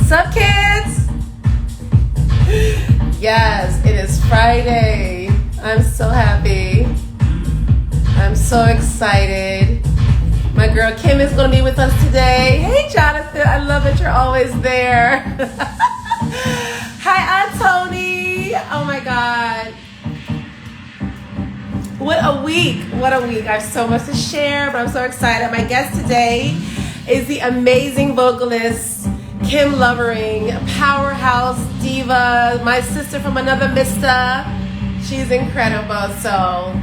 Sup, kids? Yes, it is Friday. I'm so happy. I'm so excited. My girl Kim is going to be with us today. Hey, Jonathan. I love that you're always there. Hi, Aunt Tony. Oh, my God. What a week. What a week. I have so much to share, but I'm so excited. My guest today is the amazing vocalist, Kim Lovin, powerhouse diva, my sister from another mister. She's incredible. So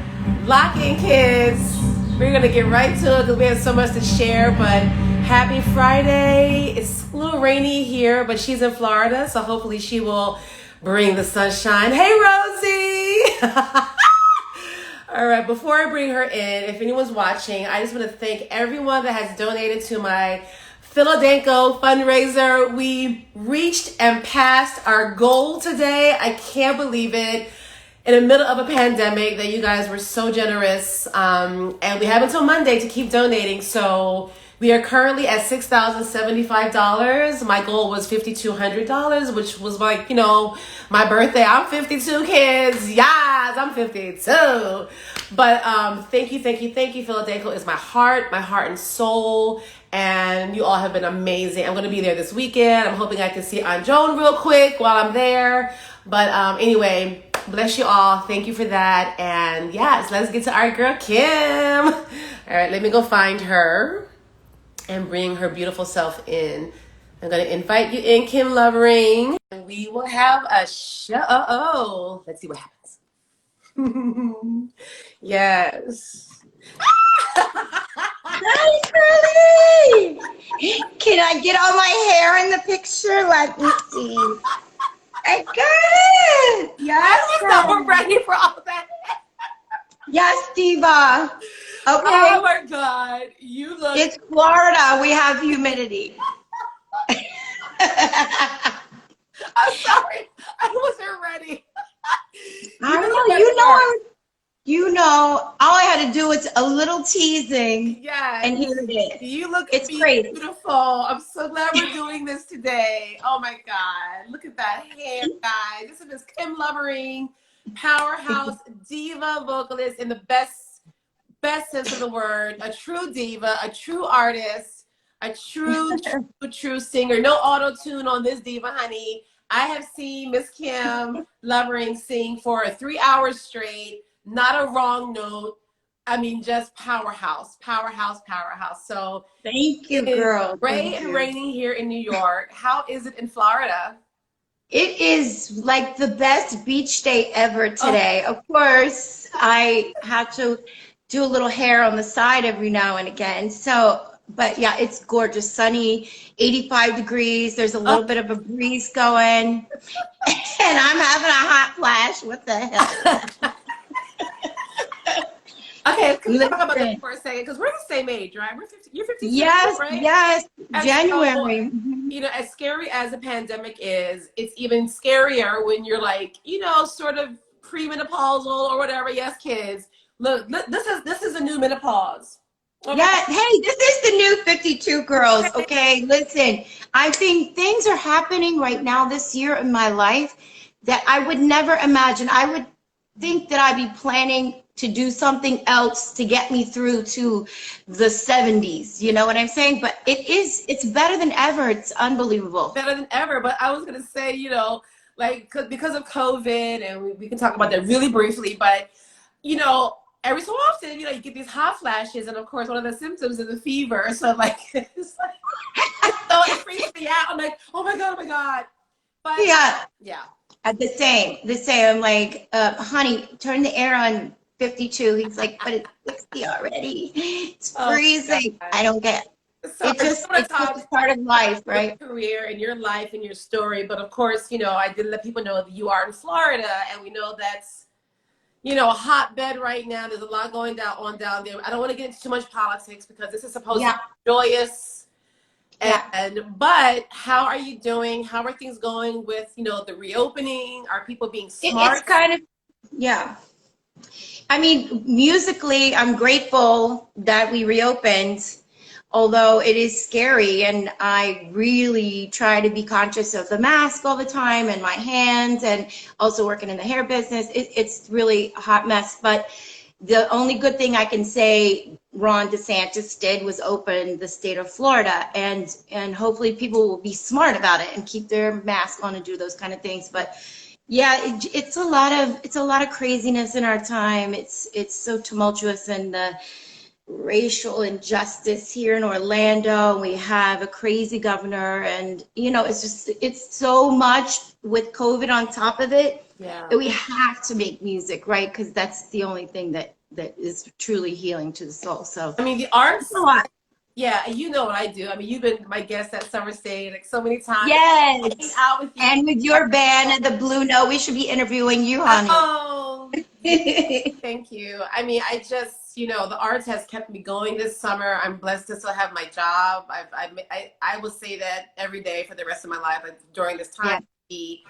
lock in, kids. We're going to get right to it because we have so much to share. But happy Friday. It's a little rainy here, but she's in Florida, so hopefully she will bring the sunshine. Hey, Rosie. All right, before I bring her in, if anyone's watching, I just want to thank everyone that has donated to my Philadelphia fundraiser. We reached and passed our goal today. I can't believe it. In the middle of a pandemic that you guys were so generous. And we have until Monday to keep donating. So we are currently at $6,075. My goal was $5,200, which was like, you know, my birthday. I'm 52, kids. Yes, I'm 52. But thank you. Philadelphia is my heart and soul. And you all have been amazing. I'm going to be there this weekend. I'm hoping I can see Aunt Joan real quick while I'm there. But anyway, bless you all. Thank you for that. And yes, let's get to our girl, Kim. All right, let me go find her and bring her beautiful self in. I'm going to invite you in, Kim Lovin. And we will have a show. Let's see what happens. Yes. Hi, Curly! Can I get all my hair in the picture? Let me see. I got it! Yes, I was not ready for all that. yes, Diva. Okay. Oh my God, you look. It's Florida. We have humidity. I'm sorry. I wasn't ready. I don't know. You know, all I had to do was a little teasing. Yeah. And here it is. You look it's crazy. Beautiful. I'm so glad we're doing this today. Oh my God. Look at that hair, guys. This is Kim Lovin, powerhouse diva vocalist in the best sense of the word. A true diva, a true artist, a true singer. No auto-tune on this diva, honey. I have seen Miss Kim Lovin sing for 3 hours straight. Not a wrong note. I mean, just powerhouse. So thank you, girl. Great and raining here in New York. How is it in Florida? It is like the best beach day ever today. Of course, I had to do a little hair on the side every now and again. So, but yeah, it's gorgeous, sunny, 85 degrees. There's a little bit of a breeze going, and I'm having a hot flash. What the hell? Okay, can we talk about that for a second? Because we're the same age, right? You're 52, yes, right? Yes, and January. So, you know, as scary as the pandemic is, it's even scarier when you're like, you know, sort of premenopausal or whatever. Yes, kids. Look, this is a new menopause. Okay. Yeah, hey, this is the new 52 girls, okay? Listen, I think things are happening right now this year in my life that I would never imagine. I would think that I'd be planning to do something else to get me through to the 70s. You know what I'm saying? But it's better than ever. It's unbelievable. Better than ever. But I was going to say, you know, like, because of COVID, and we can talk about that really briefly, but, you know, every so often, you know, you get these hot flashes, and of course, one of the symptoms is a fever. So, like, it's like, so it freaks me out. I'm like, oh my God. But yeah. At the same. I'm like, honey, turn the air on 52. He's like, but it's 60 already. It's freezing. I don't get it. So it's just part of life, right? Your career and your life and your story. But of course, you know, I did let people know that you are in Florida, and we know that's, you know, a hotbed right now. There's a lot going down there. I don't want to get into too much politics because this is supposed to be joyous. But how are you doing? How are things going with, you know, the reopening? Are people being smart? It's kind of, I mean, musically, I'm grateful that we reopened. although it is scary, and I really try to be conscious of the mask all the time and my hands, and also working in the hair business. It's really a hot mess. But the only good thing I can say Ron DeSantis did was open the state of Florida, and hopefully people will be smart about it and keep their mask on and do those kind of things. But yeah, it's a lot of craziness in our time. It's so tumultuous, and the racial injustice here in Orlando. We have a crazy governor, and it's so much with COVID on top of it. Yeah. That we have to make music, right? Because that's the only thing that is truly healing to the soul. So I mean, the arts. a lot. Yeah, you know what I do. I mean, you've been my guest at Summer State like so many times. Yes. Hanging out with you. And with your band, the Blue Note, we should be interviewing you, honey. Oh, thank you. I mean, I just, the arts has kept me going this summer. I'm blessed to still have my job. I will say that every day for the rest of my life during this time, be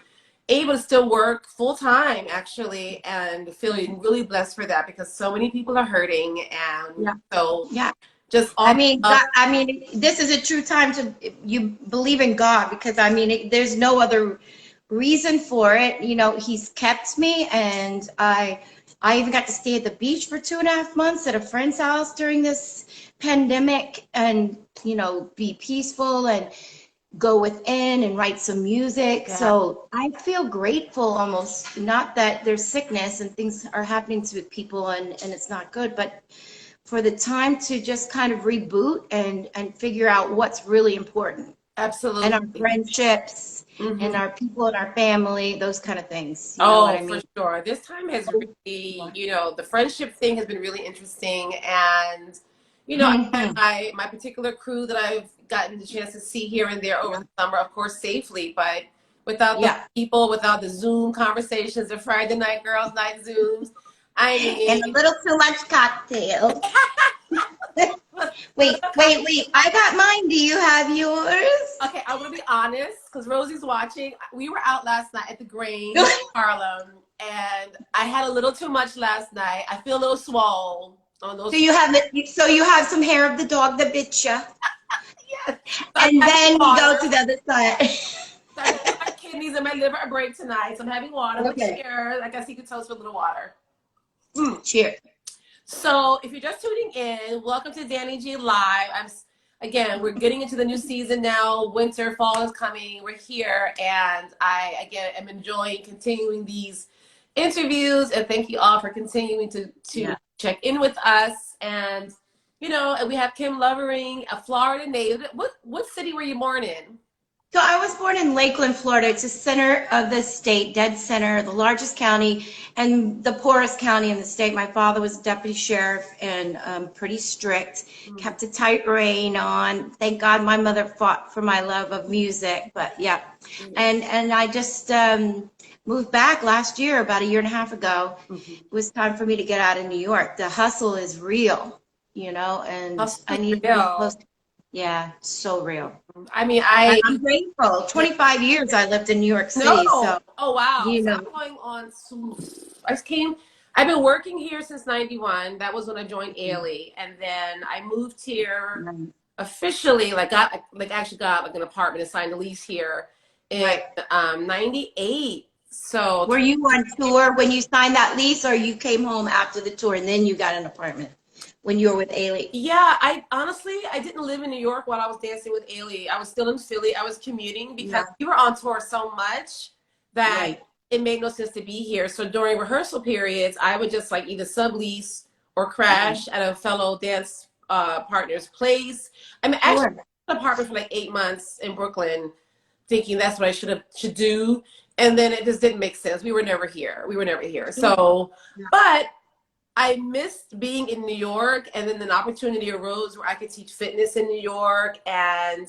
able to still work full time, actually, and feeling really blessed for that, because so many people are hurting, and just all. I mean, this is a true time to you believe in God, because I mean, there's no other reason for it. He's kept me, and I even got to stay at the beach for 2.5 months at a friend's house during this pandemic, and be peaceful and go within and write some music. Yeah. So I feel grateful, almost, not that there's sickness and things are happening to people and it's not good, but for the time to just kind of reboot and figure out what's really important. Absolutely. And our friendships, and our people and our family, those kind of things. You know what I mean? For sure. This time has really, the friendship thing has been really interesting. And, I had my particular crew that I've gotten the chance to see here and there over the summer, of course, safely, but without the people, without the Zoom conversations, the Friday night girls night Zooms. I mean, and a little too much cocktail. Wait. I got mine. Do you have yours? Okay, I'm going to be honest, because Rosie's watching. We were out last night at the Grange in Harlem, and I had a little too much last night. I feel a little swole on those. So you have some hair of the dog that bit you. Yes. And then we go to the other side. So I'm giving my kidneys and my liver a break tonight. So I'm having water. Okay. Cheers. I guess you could toast with a little water. Cheers. So if you're just tuning in, welcome to dannIGeeLive. Again, we're getting into the new season now. Winter, fall is coming. We're here, and I again am enjoying continuing these interviews, and thank you all for continuing to check in with us. And and we have Kim Lovin, a Florida native. What city were you born in? So I was born in Lakeland, Florida. It's the center of the state, dead center, the largest county and the poorest county in the state. My father was a deputy sheriff and pretty strict, kept a tight rein on. Thank God my mother fought for my love of music, but and I just moved back last year, about 1.5 years ago. It was time for me to get out of New York. The hustle is real, and I need to be close. Yeah, so real. I mean, I'm grateful. 25 years I lived in New York City. So, oh wow. I'm going on. I've been working here since '91. That was when I joined Ailey, and then I moved here officially. Actually got an apartment and signed a lease here in '98. So were you on tour when you signed that lease, or you came home after the tour and then you got an apartment? When you were with Ailey? Yeah, I didn't live in New York while I was dancing with Ailey. I was still in Philly. I was commuting because we were on tour so much that it made no sense to be here. So during rehearsal periods, I would just either sublease or crash at a fellow dance partner's place. I mean, actually, I was in an apartment for 8 months in Brooklyn, thinking that's what I should do, and then it just didn't make sense. We were never here. So, but I missed being in New York, and then an opportunity arose where I could teach fitness in New York. And,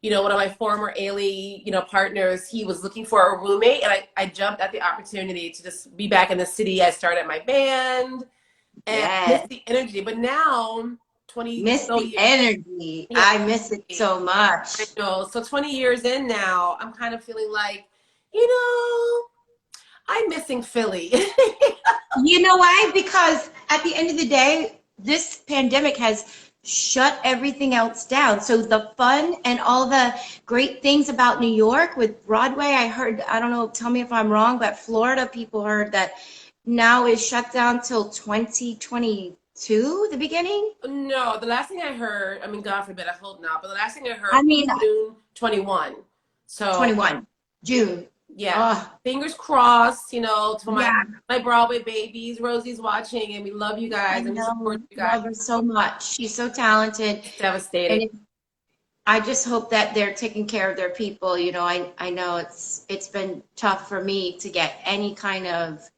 one of my former Ailey, partners, he was looking for a roommate, and I jumped at the opportunity to just be back in the city. I started my band and missed the energy. But now, 20 miss the years, energy. Yeah, I miss it so much. I know. So 20 years in now, I'm kind of feeling like, I'm missing Philly. You know why? Because at the end of the day, this pandemic has shut everything else down. So the fun and all the great things about New York with Broadway, I heard, I don't know, tell me if I'm wrong, but Florida people heard that now is shut down till 2022, the beginning. No, the last thing I heard, I mean, God forbid, I hope not, but the last thing I heard I mean, was June 21. So 21, June. yeah, Oh, fingers crossed, for my yeah, my Broadway babies. Rosie's watching, and we love you I guys, and we support know. you guys. Love her so much. She's so talented. It's devastating. And I just hope that they're taking care of their people. I know it's been tough for me to get any kind of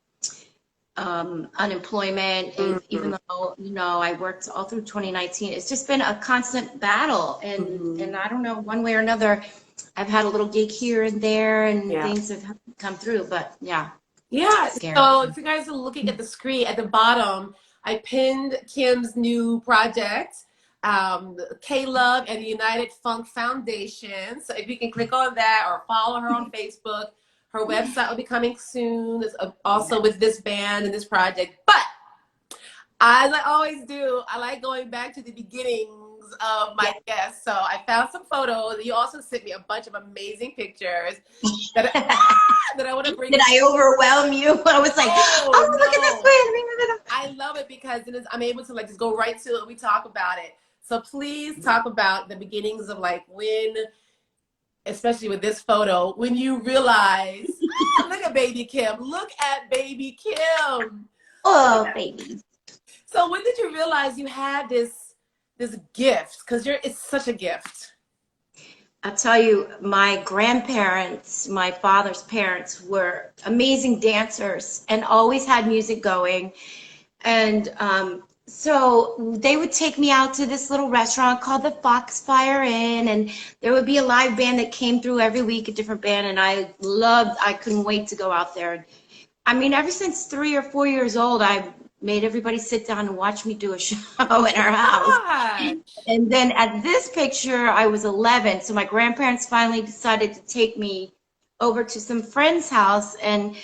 unemployment, Hmm. even though, I worked all through 2019. It's just been a constant battle. And Hmm. I don't know, one way or another, I've had a little gig here and there and Yeah. things have come through, but yeah, Yeah. scary. So if you guys are looking at the screen at the bottom, I pinned Kim's new project, K-Love and the United Funk Foundation. So if you can click on that or follow her on Facebook, her website will be coming soon. It's also with this band and this project. But as I always do, I like going back to the beginnings of my Yeah. guests. So I found some photos. You also sent me a bunch of amazing pictures that that I want to bring. Did I overwhelm you? I was like, Oh oh, look at this no. way. I love it because I'm able to like just go right to it. We talk about it. So please talk about the beginnings of like when, especially with this photo, when you realize, look at baby Kim. Look at baby Kim. Oh, baby. So when did you realize you had this gift? Because it's such a gift. I'll tell you, my grandparents, my father's parents, were amazing dancers and always had music going. And so they would take me out to this little restaurant called the Foxfire Inn, and there would be a live band that came through every week, a different band, and I couldn't wait to go out there. I mean, ever since 3 or 4 years old, I made everybody sit down and watch me do a show in our house. Gosh. And then at this picture, I was 11. So my grandparents finally decided to take me over to some friend's house and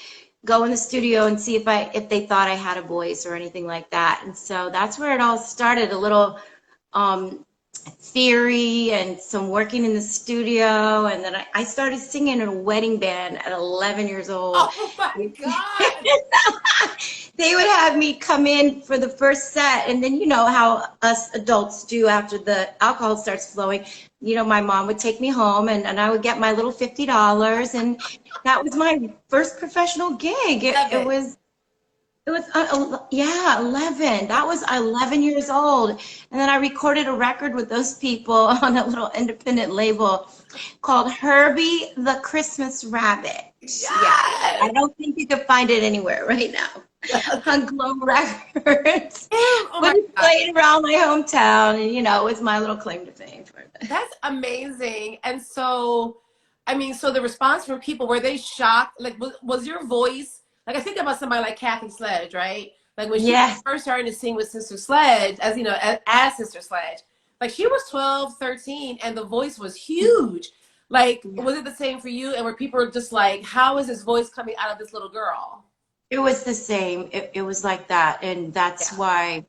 go in the studio and see if they thought I had a voice or anything like that. And so that's where it all started, a little um, theory and some working in the studio. And then I started singing in a wedding band at 11 years old. Oh my God. They would have me come in for the first set, and then you know how us adults do after the alcohol starts flowing. My mom would take me home, and I would get my little $50, and that was my first professional gig. It Seven. was yeah, 11. That was 11 years old. And then I recorded a record with those people on a little independent label called Herbie the Christmas Rabbit. Yeah, I Yes. don't think you can find it anywhere right now on Glow Records. Oh But my it God. played around my hometown, and it was my little claim to fame for it. That's amazing. And so, I mean, so the response from people, were they shocked? Like, was your voice, like, I think about somebody like Kathy Sledge, right? Like, when she was Yes, first starting to sing with Sister Sledge, as you know, as Sister Sledge, like, she was 12, 13, and the voice was huge. Like, yeah. was it the same for you? And were people just like, how is this voice coming out of this little girl? It was the same. It was like that, and that's Yeah. why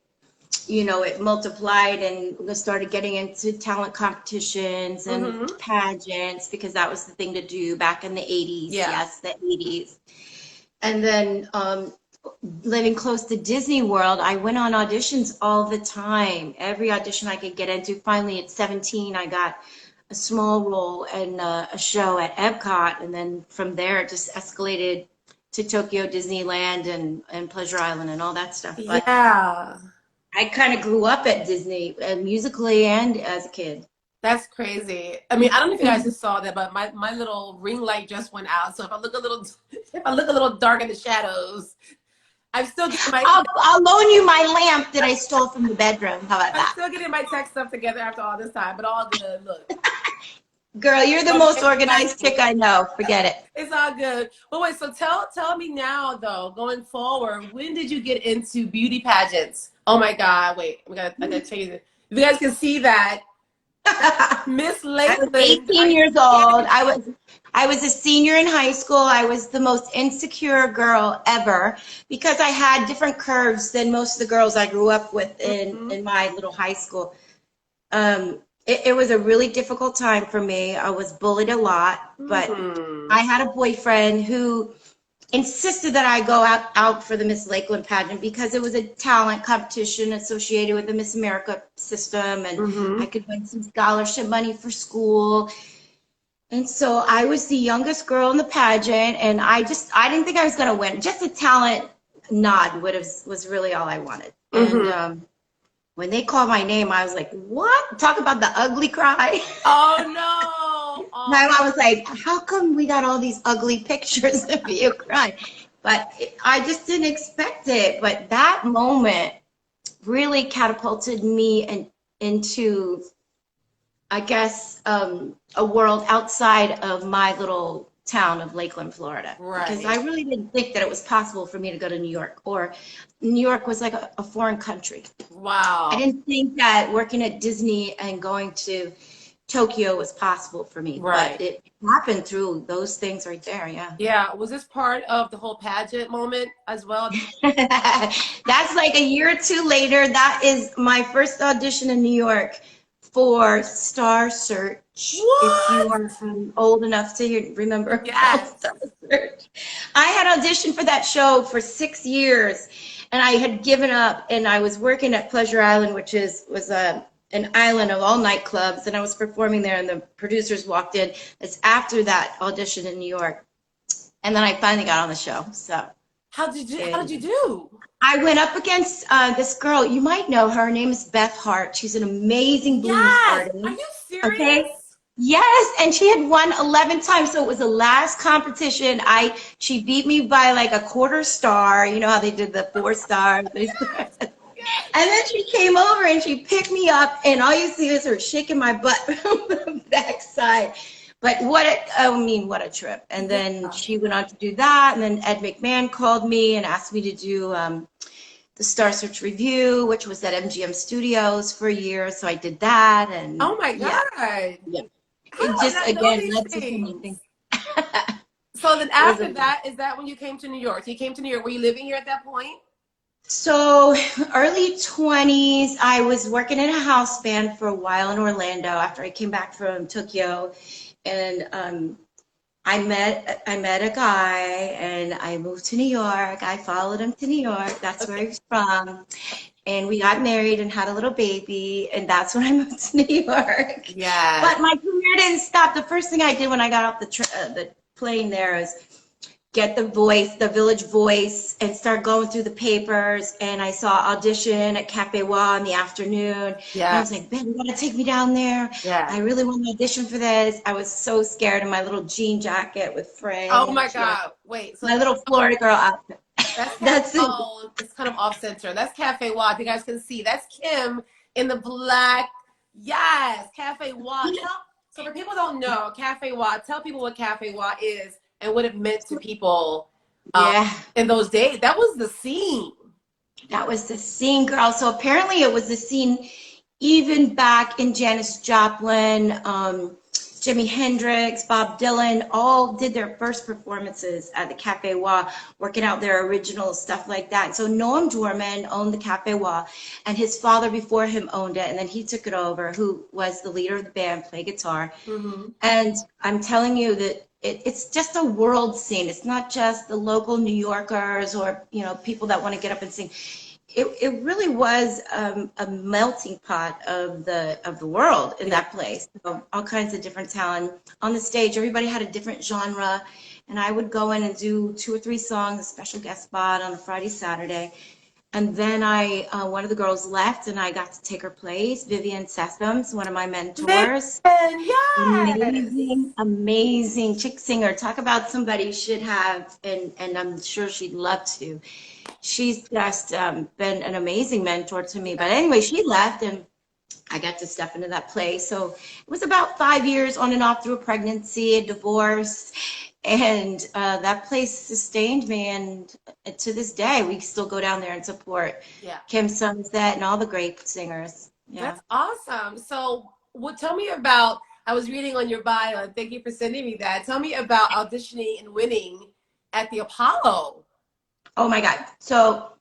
it multiplied, and we started getting into talent competitions and Mm-hmm. pageants because that was the thing to do back in the 80s. Yeah. Yes, the 80s. And then living close to Disney World, I went on auditions all the time. Every audition I could get into. Finally, at 17, I got a small role in a show at Epcot, and then from there it just escalated to Tokyo Disneyland and Pleasure Island and all that stuff. But Yeah. I kind of grew up at Disney, musically and as a kid. That's crazy. I mean, I don't know if you guys just saw that, but my little ring light just went out. So if I look a little if I look a little dark in the shadows, I'm still getting my I'll loan you my lamp that I stole from the bedroom. How about I'm that? still getting my tech stuff together after all this time, but all good. Look. Girl, you're the most organized chick I know. Forget it. It's all good. But wait, so tell me now though, going forward, when did you get into beauty pageants? Oh my God, wait, I gotta tell you this. If you guys can see that, Miss I was Lakeland. 18 years old. I was a senior in high school. I was the most insecure girl ever because I had different curves than most of the girls I grew up with in my little high school. it was a really difficult time for me. I was bullied a lot, but Mm-hmm. I had a boyfriend who insisted that I go out for the Miss Lakeland pageant because it was a talent competition associated with the Miss America system, and I Mm-hmm. could win some scholarship money for school. And so I was the youngest girl in the pageant, and I didn't think I was going to win. Just a talent nod was really all I wanted. And Mm-hmm. when they called my name, I was like, "What? Talk about the ugly cry." Oh no. My Oh. mom was like, "How come we got all these ugly pictures of you crying?" But I just didn't expect it. But that moment really catapulted me into, I guess, a world outside of my little town of Lakeland, Florida, because I Right. really didn't think that it was possible for me to go to New York, or New York was like a foreign country. I Wow. didn't think that working at Disney and going to Tokyo was possible for me, but Right. it happened through those things right there. Yeah. Yeah. Was this part of the whole pageant moment as well? That's like a year or two later. That is my first audition in New York for Star Search. If you What? are old enough to remember about Yes. Star Search, I had auditioned for that show for 6 years, and I had given up. And I was working at Pleasure Island, which was an island of all nightclubs, and I was performing there. And the producers walked in. It's after that audition in New York, and then I finally got on the show. So. How did you do? I went up against this girl. You might know her. Her name is Beth Hart. She's an amazing blues Yes. Are artist. you Okay. serious? Yes, and she had won 11 times, so it was the last competition. She beat me by like a quarter star. You know how they did the 4 stars. And Yes. then she came over and she picked me up, and all you see is her shaking my butt from the backside. But what a trip. And Yeah. then she went on to do that, and then Ed McMahon called me and asked me to do the Star Search Review, which was at MGM Studios for a year. So I did that, and Oh my yeah, God. yeah. How do It I just not know again these led to so many things? things. So then It was after a that, is that when you came to New York? You came to New York. Were you living here at that point? So early 20s, I was working in a house band for a while in Orlando after I came back from Tokyo, and I met a guy, and I moved to New York. I followed him to New York. That's where Okay. he's from. And we got married and had a little baby, and that's when I moved to New York. Yes. But my career didn't stop. The first thing I did when I got off the plane there is get the Village Voice, and start going through the papers. And I saw audition at Cafe Wa in the afternoon. And I was Yes. like, Ben, you gotta take me down there. Yes. I really want to audition for this. I was so scared in my little jean jacket with Oh my fringe, God. Wait. So my little Florida girl outfit. that's That's it. oh, it's kind of off center. That's Cafe Wa. If you guys can see, that's Kim in the black. Yes, Cafe Wa. So for people who don't know, Cafe Wa, tell people what Cafe Wa is and what it meant to people um, Yeah, in those days. That was the scene. that was the scene, girl. So apparently it was the scene even back in Janice Joplin, Jimi Hendrix, Bob Dylan, all did their first performances at the Cafe Wa, working out their original stuff like that. So Noam Dworman owned the Cafe Wa, and his father before him owned it, and then he took it over, who was the leader of the band, played guitar. Mm-hmm. And I'm telling you that it's just a world scene. It's not just the local New Yorkers or people that want to get up and sing. It really was a melting pot of the world in Yeah. that place. So all kinds of different talent on the stage. Everybody had a different genre, and I would go in and do 2 or 3 songs, a special guest spot on a Friday, Saturday. And then one of the girls left, and I got to take her place. Vivian Sessoms, one of my Vivian, mentors, yes. amazing, amazing chick singer. Talk about somebody you should have, and I'm sure she'd love to. She's just been an amazing mentor to me. But anyway, she left, and I got to step into that place. So it was about 5 years on and off through a pregnancy, a divorce, and that place sustained me. And to this day, we still go down there and support Yeah. Kim Sunset and all the great singers. Yeah. That's awesome. So, tell me about, I was reading on your bio, and thank you for sending me that. Tell me about auditioning and winning at the Apollo. Oh my God. So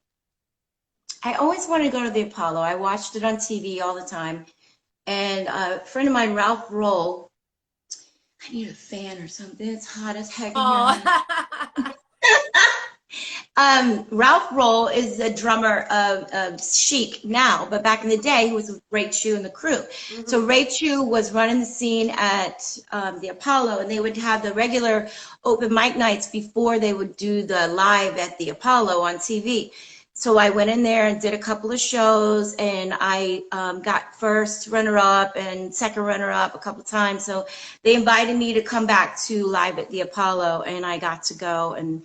I always wanted to go to the Apollo. I watched it on TV all the time. And a friend of mine, Ralph Roll, I need a fan or something. It's hot as heck in here, honey. Oh. Ralph Roll is a drummer of Chic now, but back in the day, he was with Ray Chu and the crew. So Ray Chu was running the scene at the Apollo, and they would have the regular open mic nights before they would do the live at the Apollo on TV. So I went in there and did a couple of shows, and I got first runner-up and second runner-up a couple of times. So they invited me to come back to live at the Apollo, and I got to go and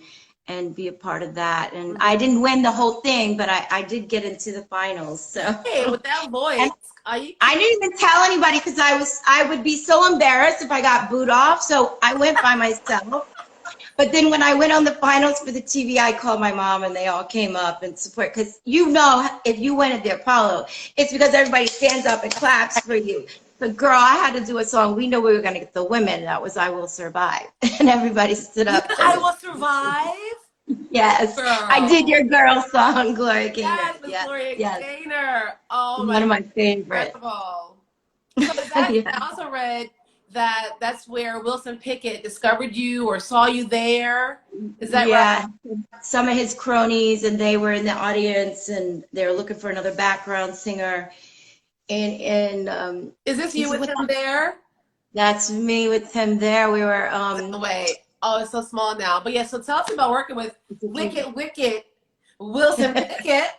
be a part of that. And I didn't win the whole thing, but I did get into the finals. So Hey, with that voice, are you? I didn't even tell anybody because I would be so embarrassed if I got booed off. So I went by myself. But then when I went on the finals for the TV, I called my mom and they all came up and support. Because you know, if you win at the Apollo, it's because everybody stands up and claps for you. But girl, I had to do a song. We know we were going to get the women. That was I Will Survive. And everybody stood up. I Will Survive? Yes. Girl. I did your girl song, Gloria Gaynor. Yes, with Gloria Gaynor. Oh, one of my favorites. Incredible. So I also read that that's where Wilson Pickett discovered you or saw you there. Is that right? Yeah. Some of his cronies, and they were in the audience, and they were looking for another background singer. And is this you with him there? That's me with him there. We were wait. Oh, it's so small now. But yeah, so tell us about working with Wicked Wilson Pickett.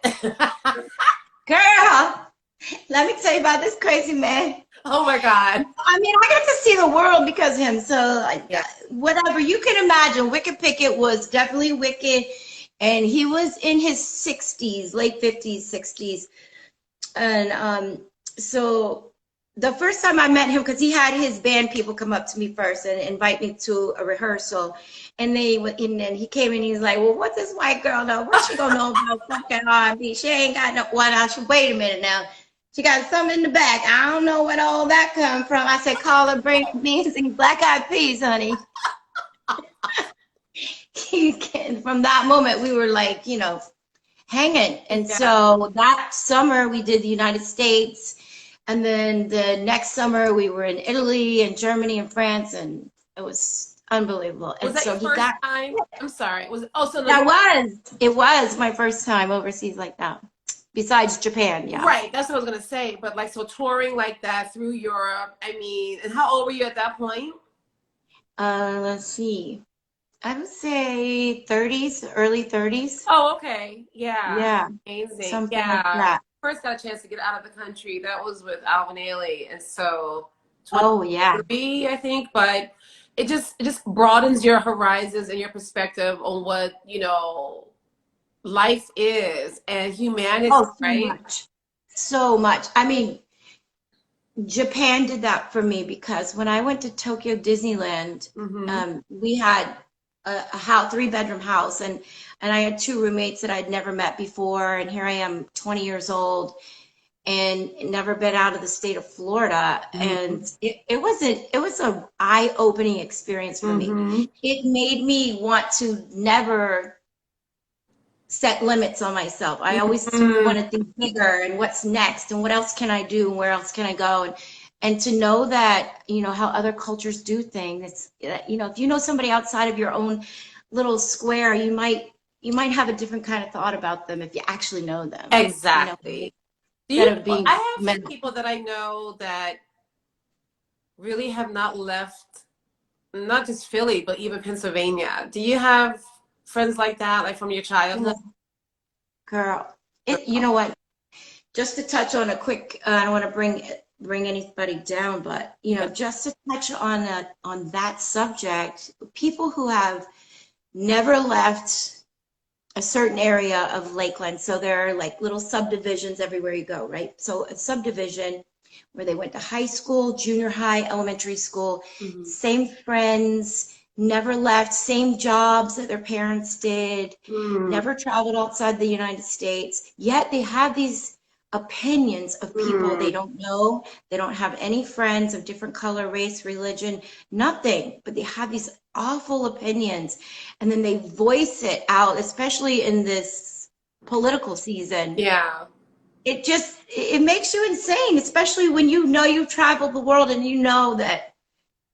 Girl, let me tell you about this crazy man. Oh my God. I mean, I got to see the world because of him. So whatever you can imagine, Wicked Pickett was definitely wicked. And he was in his 60s, late 50s, 60s. And so the first time I met him, because he had his band people come up to me first and invite me to a rehearsal. And then he came in and he's like, well, what this white girl know? What she gonna know about fucking R&B? She ain't got no one. Wait a minute now. She got something in the back. I don't know what all that come from. I said, call her Brain Beans and Black Eyed Peas, honey. From that moment, we were like, you know, hanging. And so that summer, we did the United States. And then the next summer, we were in Italy and Germany and France. And it was unbelievable. Was that your first time? I'm sorry. It was my first time overseas like that. Besides Japan, yeah. Right, that's what I was gonna say. But like, so touring like that through Europe. I mean, and how old were you at that point? Let's see. I would say 30s, early 30s. Oh, okay. Yeah. Yeah. Amazing. Something like that. First got a chance to get out of the country. That was with Alvin Ailey, and so. I think, but it just broadens your horizons and your perspective on what life is and humanity, right? So much. I mean, Japan did that for me because when I went to Tokyo Disneyland, we had a 3-bedroom house, and I had 2 roommates that I'd never met before, and here I am, 20 years old, and never been out of the state of Florida, and it was an eye-opening experience for me. It made me want to never set limits on myself. I always want to think bigger and what's next and what else can I do and where else can I go, and to know that how other cultures do things. It's if you know somebody outside of your own little square, you might have a different kind of thought about them if you actually know them. Exactly. I have some people that I know that really have not left, not just Philly, but even Pennsylvania. Do you have friends like that, like from your childhood? Girl, you know what? Just to touch on a quick, I don't want to bring anybody down, but just to touch on that subject, people who have never left a certain area of Lakeland. So there are like little subdivisions everywhere you go, right? So a subdivision where they went to high school, junior high, elementary school, same friends, never left, same jobs that their parents did, never traveled outside the United States, yet they have these opinions of people they don't know. They don't have any friends of different color, race, religion, nothing, but they have these awful opinions, and then they voice it out, especially in this political season. Yeah. it makes you insane, especially when you know you've traveled the world and you know that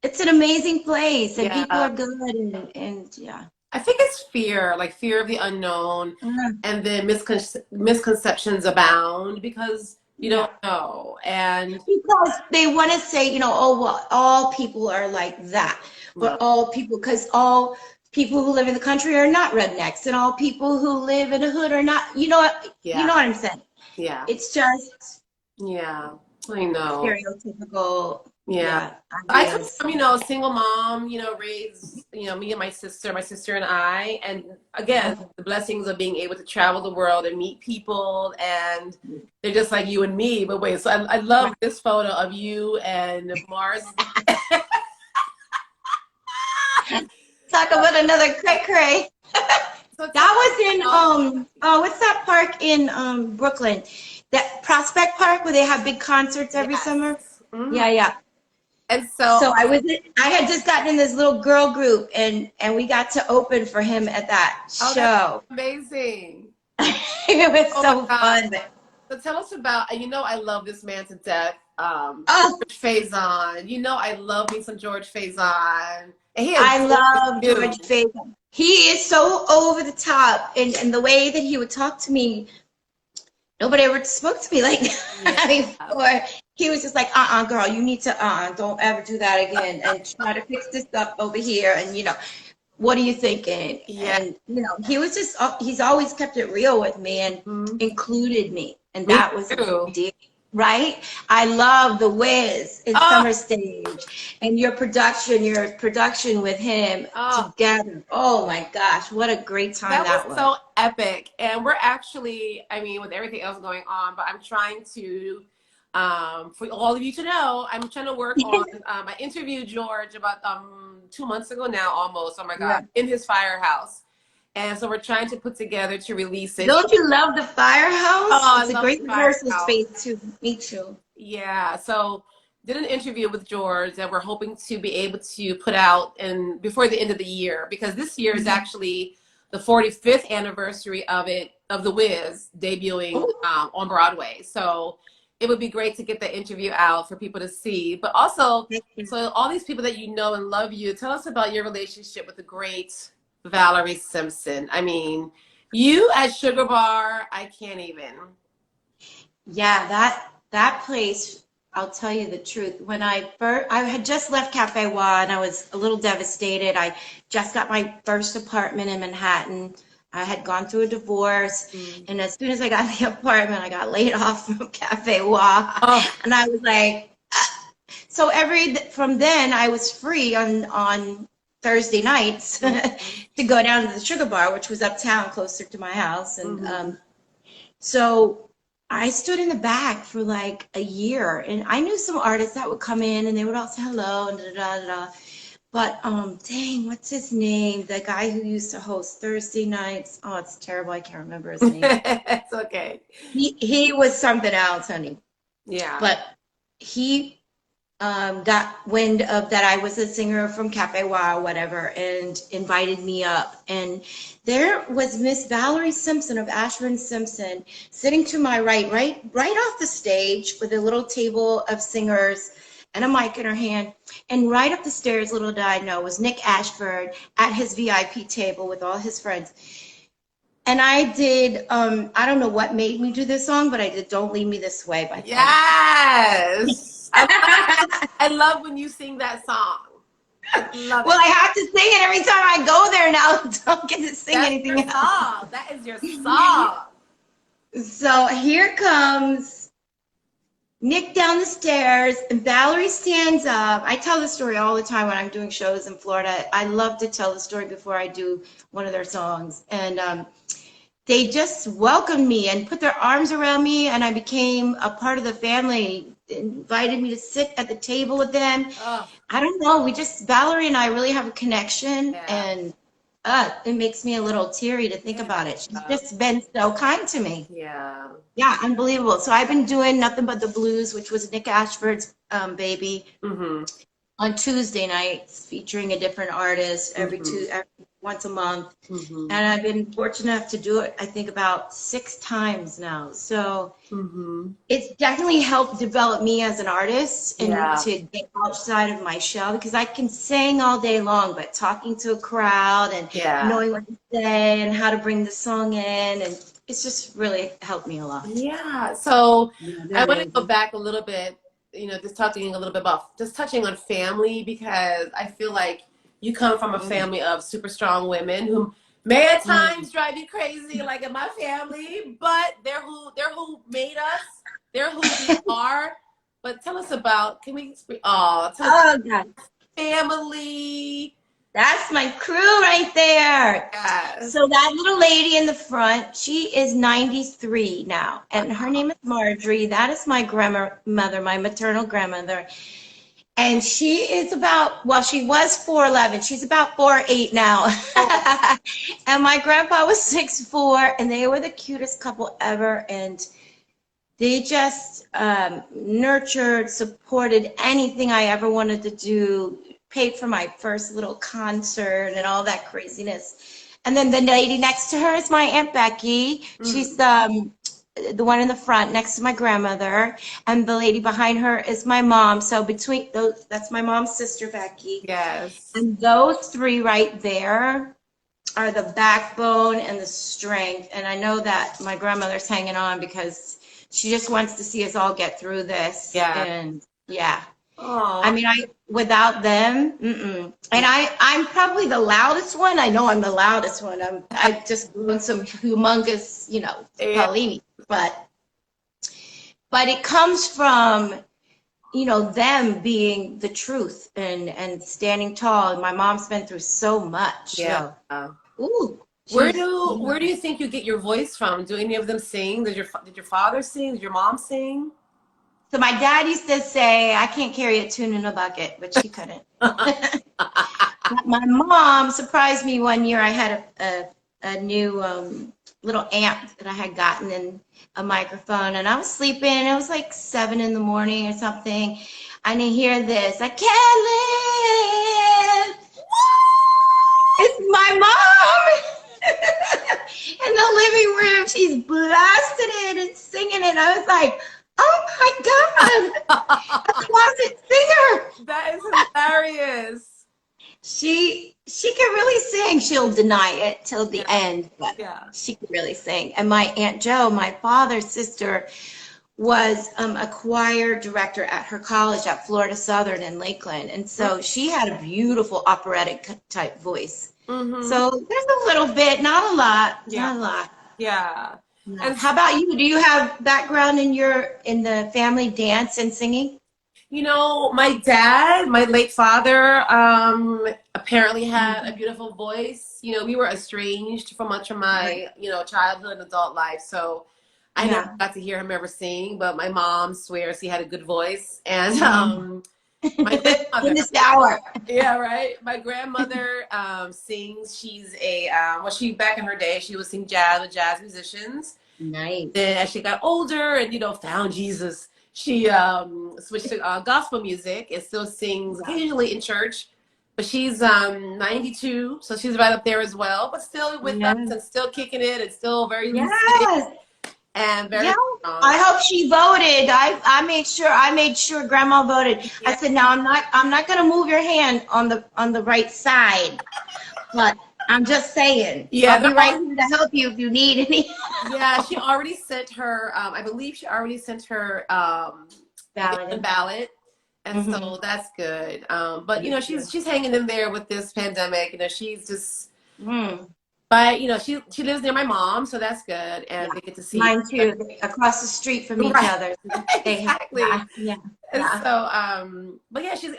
it's an amazing place and people Yeah. are good and yeah. I think it's fear, like fear of the unknown, Mm, and then misconceptions abound because you yeah. don't know. And Because they want to say, oh, well, all people are like that. no, But all people, because all people who live in the country are not rednecks, and all people who live in the hood are not, you yeah, know what I'm saying? yeah, It's just yeah, I know. stereotypical, Yeah. yeah, I come ideas. from, single mom, raised, me and my sister and I. And again, the blessings of being able to travel the world and meet people. And they're just like you and me. But wait, so I love this photo of you and Mars. Talk about another cray cray. So tell That us was in about, what's that park in Brooklyn? That Prospect Park where they have big concerts every summer? yes. Mhm. Yeah, yeah. And so, So I had just gotten in this little girl group and we got to open for him at that oh, that's show. amazing. It was Oh my so God. fun. So tell us about, I love this man to death. Oh, George Faison. I love me some George Faison. And he has I voice love too. George Faison. He is so over the top and the way that he would talk to me, nobody ever spoke to me like Yeah. that before. He was just like, girl, you need to, don't ever do that again and try to fix this up over here. And, what are you thinking? Yeah. And, he was just, he's always kept it real with me and Mhm. included me. And Me that was a big too. deal, right? I love The Wiz in Oh, Summer Stage and your production with him oh, together. Oh my gosh, what a great time that was that was. so epic. And we're actually, with everything else going on, but I'm trying to, for all of you to know, I'm trying to work on, I interviewed George about 2 months ago now, almost. Oh my Yeah. God, in his firehouse. And so we're trying to put together to release it. Don't you love the firehouse? Oh, I It's a love great the rehearsal firehouse. space too. Me too. Yeah, so did an interview with George that we're hoping to be able to put out before the end of the year because this year is Mhm. actually the 45th anniversary of The Wiz debuting Oh, on Broadway. So it would be great to get the interview out for people to see. But also, thank you. so all these people that you know and love you, tell us about your relationship with the great Valerie Simpson. You at Sugar Bar, I can't even. Yeah, that place, I'll tell you the truth. When I had just left Cafe Wa and I was a little devastated. I just got my first apartment in Manhattan. I had gone through a divorce, Mm. and as soon as I got the apartment, I got laid off from Cafe Wa, Oh, and I was like, so from then I was free on Thursday nights mhm, to go down to the Sugar Bar, which was uptown closer to my house, and mhm. so I stood in the back for like a year, and I knew some artists that would come in, and they would all say hello and da da da da. But dang, what's his name? The guy who used to host Thursday nights. Oh, it's terrible. I can't remember his name. It's okay. He was something else, honey. Yeah. But he got wind of that I was a singer from Cafe Wow, whatever, and invited me up. And there was Miss Valerie Simpson of Ashburn Simpson sitting to my right off the stage with a little table of singers and a mic in her hand. And right up the stairs, little did I know, was Nick Ashford at his VIP table with all his friends. And I did, I don't know what made me do this song, but I did Don't Leave Me This Way by Prince. Yes. I love when you sing that song. I love Well, it. I have to sing it every time I go there now. I don't get to sing That's your anything else. song. That is your song. So here comes Nick down the stairs, and Valerie stands up. I tell the story all the time when I'm doing shows in Florida. I love to tell the story before I do one of their songs. And they just welcomed me and put their arms around me, and I became a part of the family. Invited me to sit at the table with them. Oh, I don't know. Valerie and I really have a connection, yeah. and it makes me a little teary to think Yeah. about it. She's just been so kind to me. Yeah. Yeah, unbelievable. So I've been doing Nothing But the Blues, which was Nick Ashford's baby, Mm-hmm. on Tuesday nights, featuring a different artist Mm-hmm. every once a month. Mm-hmm. And I've been fortunate enough to do it, I think, about 6 times now. So it's definitely helped develop me as an artist and to get outside of my shell, because I can sing all day long, but talking to a crowd and knowing what to say and how to bring the song in, and it's just really helped me a lot. Yeah. So I want to go back a little bit, just talking a little bit about just touching on family, because I feel like you come from a family of super strong women who may at times drive you crazy, like in my family, but they're who made us. They're who we are. But tell us about, tell us God. family. That's my crew right there. Yes. So that little lady in the front, she is 93 now, and her name is Marjorie. That is my grandmother, my maternal grandmother. And she is about, well, she was 4'11". She's about 4'8" now. And my grandpa was 6'4", and they were the cutest couple ever. And they just nurtured, supported anything I ever wanted to do, paid for my first little concert and all that craziness. And then the lady next to her is my Aunt Becky. She's the one in the front next to my grandmother, and the lady behind her is my mom. So between those, that's my mom's sister, Becky. Yes. And those three right there are the backbone and the strength. And I know that my grandmother's hanging on because she just wants to see us all get through this. Yeah. And yeah. Aww. I mean, without them, and I'm probably the loudest one. I know I'm the loudest one. I just doing some humongous, Paulini, but it comes from, them being the truth and standing tall. And my mom's been through so much. Yeah. So, where do you think you get your voice from? Do any of them sing? Did your father sing? Did your mom sing? So my dad used to say, I can't carry a tune in a bucket, which he couldn't. My mom surprised me one year. I had a new little amp that I had gotten in a microphone, and I was sleeping. It was like 7 in the morning or something. I didn't hear this. I can't live. It's my mom in the living room. She's blasting it and singing it. I was like, oh my God, a closet singer. That is hilarious. She can really sing. She'll deny it till the end, but she can really sing. And my Aunt Jo, my father's sister, was a choir director at her college at Florida Southern in Lakeland. And so she had a beautiful operatic type voice. So there's a little bit, not a lot, not a lot. Yeah. And how about you? Do you have background in the family dance and singing? My dad, my late father, apparently had a beautiful voice. We were estranged for much of my, childhood and adult life. So I never got to hear him ever sing, but my mom swears he had a good voice. And my grandmother, in the shower. Yeah, right. My grandmother sings. She's she back in her day, she would sing jazz with jazz musicians. Nice. Then as she got older and found Jesus, she switched to gospel music and still sings occasionally in church. But she's 92, so she's right up there as well. But still with us and still kicking it and still very lucid and very strong. I hope she voted. I made sure Grandma voted. I said, now I'm not gonna move your hand on the right side, but I'm just saying. Yeah, I'll be right here to help you if you need any. Yeah, she already sent her. I believe she already sent her ballot, and so that's good. But she's hanging in there with this pandemic. She's just. But she lives near my mom, so that's good, and they get to see mine too, across the street from each other. Exactly. Yeah. And so,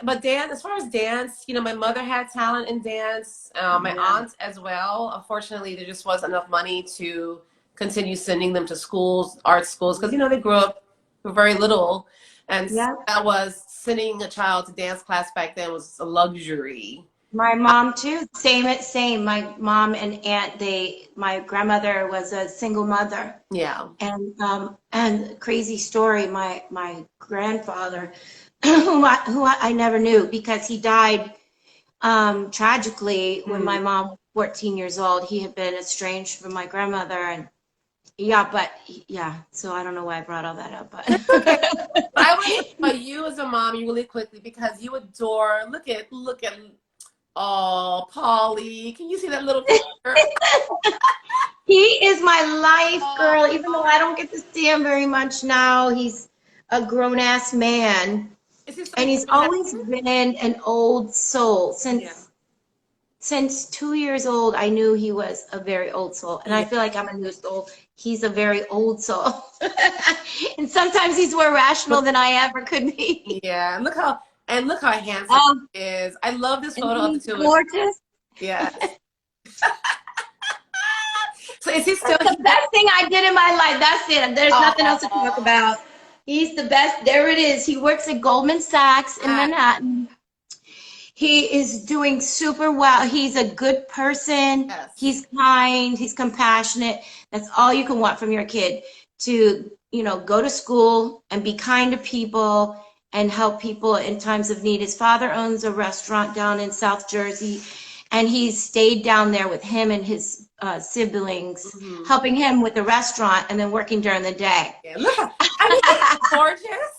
but dance. As far as dance, my mother had talent in dance. My aunt as well. Unfortunately, there just wasn't enough money to continue sending them to schools, art schools, because they grew up very little, and that was sending a child to dance class back then was a luxury. My mom too. Same. My mom and aunt. My grandmother was a single mother. Yeah. And crazy story. My grandfather, who I never knew because he died tragically when my mom 14 years old. He had been estranged from my grandmother, and yeah, but yeah. So I don't know why I brought all that up, It's okay. but But I want to talk about you as a mom really quickly because you adore. Look at. Oh, Polly, can you see that little picture? he is my life, girl. Even though Oh, I don't get to see him very much now, he's a grown ass man, is he and still he's doing always been an old soul that? Yeah. since 2 years old. I knew he was a very old soul, and I Yeah. feel like I'm a new soul. He's a very old soul, and sometimes he's more rational than I ever could be. Yeah. Look how handsome Um, he is. I love this and photo of the he's two of you. gorgeous. Yes. So is he still That's the best thing I did in my life. That's it. There's nothing else to talk Oh, about. He's the best. There it is. He works at Goldman Sachs in Manhattan. He is doing super well. He's a good person. yes. He's kind. He's compassionate. That's all you can want from your kid, to, go to school and be kind to people and help people in times of need. His father owns a restaurant down in South Jersey, and he's stayed down there with him and his siblings, Mhm. helping him with the restaurant and then working during the day. Yeah. I mean, he's gorgeous.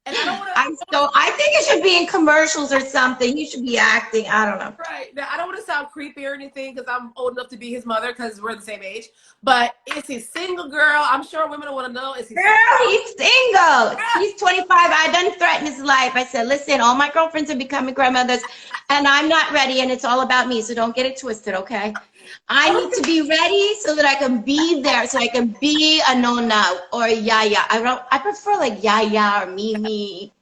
And I don't want I think it should be in commercials or something. You should be acting. I don't know. right now, I don't want to sound creepy or anything because I'm old enough to be his mother because we're the same age. But is he single, girl? I'm sure women want to know. Is he Girl, single? he's single. He's 25. I done threatened his life. I said, listen, all my girlfriends are becoming grandmothers, and I'm not ready, and it's all about me. So don't get it twisted, okay? I need to be ready so that I can be there, so I can be a nonna or a yaya. I prefer like yaya or mimi,